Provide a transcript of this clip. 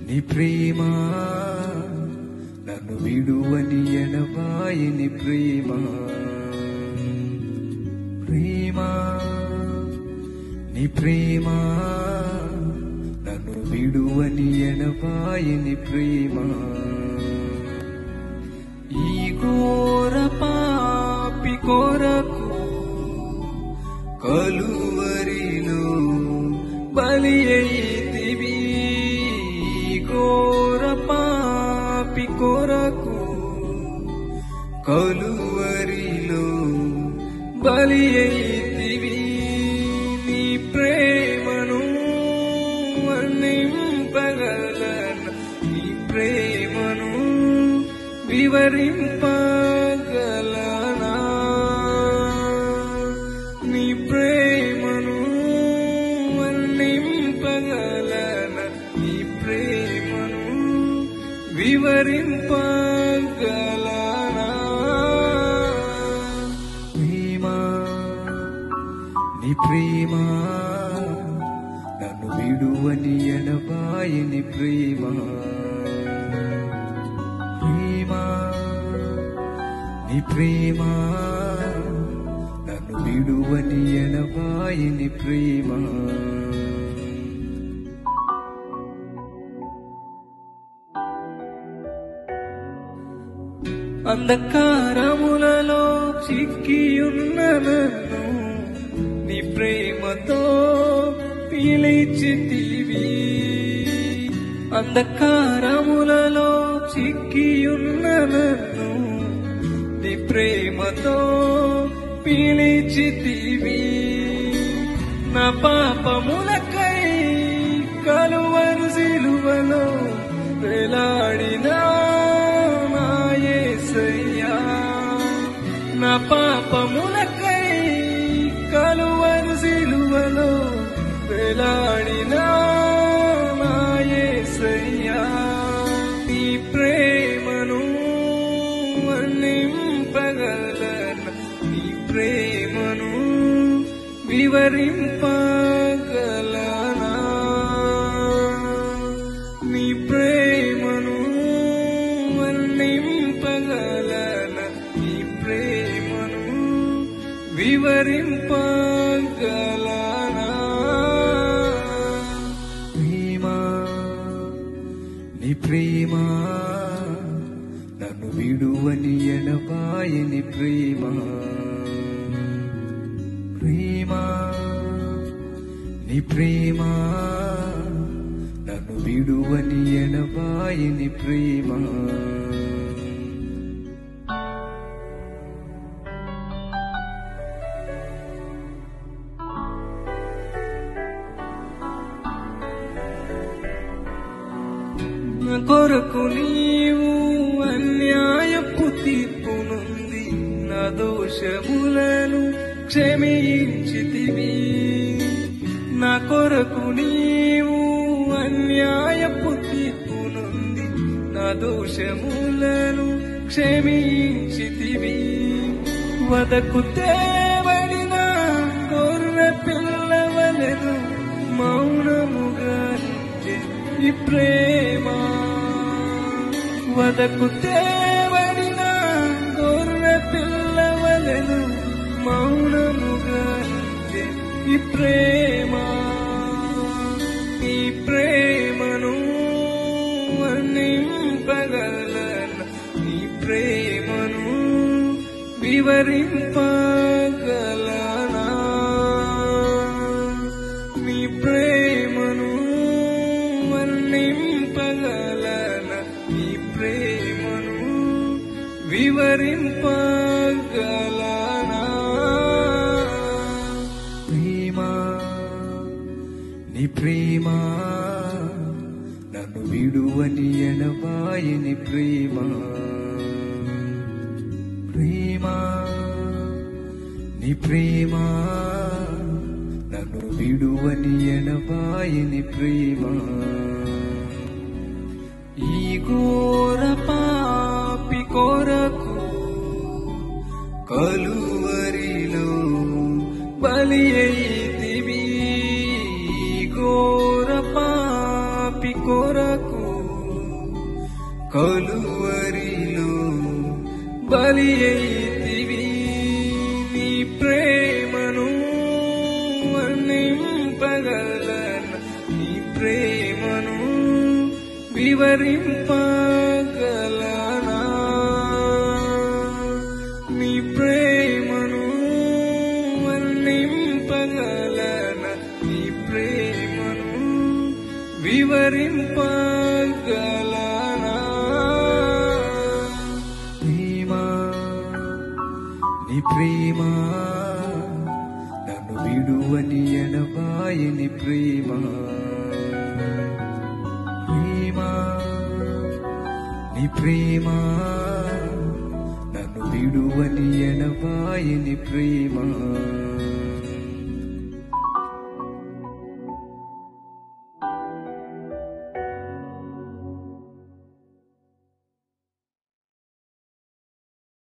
నీ ప్రేమ నన్ను విడువని ఎడబాయని ప్రేమ, ప్రేమ నీ ప్రేమ నన్ను విడువని ఎడబాయని ప్రేమ. ఈ ఘోర పాపి కొరకు కలువరిలో బలి అయితివి, ఘోర పాపి కొరకు కలువరిలో బలి అయితివి. నీ ప్రేమను వర్ణింపగలను, నీ ప్రేమను వివరింపగలనా, నీ ప్రేమను వర్ణింపగలనా, నీ ప్రేమను వివరింపగలనా. ప్రేమ నీ ప్రేమ నన్ను విడువని ఎడబాయని ప్రేమ, ప్రేమ నీ ప్రేమ నన్ను విడువని ఎడబాయని ప్రేమ. అంధకారములలో చిక్కియున్న నన్ను నీ ప్రేమతో పిలిచితివి, అంధకారములలో చిక్కియున్న నన్ను నీ ప్రేమతో పిలిచితివి. నా పాపములకై కలువరు సిలువలో వేలాడినా నా యేసయ్యా, నా పాపములకై కలువరు సిలువలో వేలాడినా నా యేసయ్యా. నీ ప్రేమను వర్ణింపగలను, నీ ప్రేమను వివరింపగలనా, నీ ప్రేమను వర్ణింపగలనా, నీ ప్రేమను వివరింపగలనా. ప్రేమ నీ ప్రేమ నన్ను విడువని ఎడబాయని ప్రేమ, ప్రేమ నీ ప్రేమ నన్ను విడువని ఎడబాయని ప్రేమ. నా కొరకు నీవు అన్యాయపు తీర్పు నుండి నా దోషములను క్షమించితివి, నా కొరకు నీవు అన్యాయపు తీర్పు నుండి నా దోషములను క్షమించితివి. వదకు తేబడిన గొర్రె పిల్లవలెను మౌనముగా ఈ ప్రేమ, వదకు తేబడిన గొర్రె పిల్లవలెను మౌనముగా ఈ ప్రేమ. ఈ ప్రేమను వర్ణింపగలను, ఈ ప్రేమను వివరింపగలనా, నీ ప్రేమను వర్ణింపగలనా, నీ ప్రేమను వివరింపగలనా. ప్రేమ నీ ప్రేమ నన్ను విడువని ఎడబాయని ప్రేమ, ప్రేమ నన్ను విడువని ఎడబాయని ప్రేమ, ఈ ఘోర పాపి కొరకు కలువరిలో బలి అయితివి. ఘోర పాపి కొరకు కలువరిలో బలి అయితివి. నీ ప్రేమను వర్ణింపగలనా, నీ ప్రేమను వివరింపగలనా, నీ ప్రేమను వర్ణింపగలనా, నీ ప్రేమను వివరింపగలనా. నీ ప్రేమ నన్ను విడువని ఎడబాయని ప్రేమ, నీ ప్రేమ నన్ను విడువని ఎడబాయని ప్రేమ.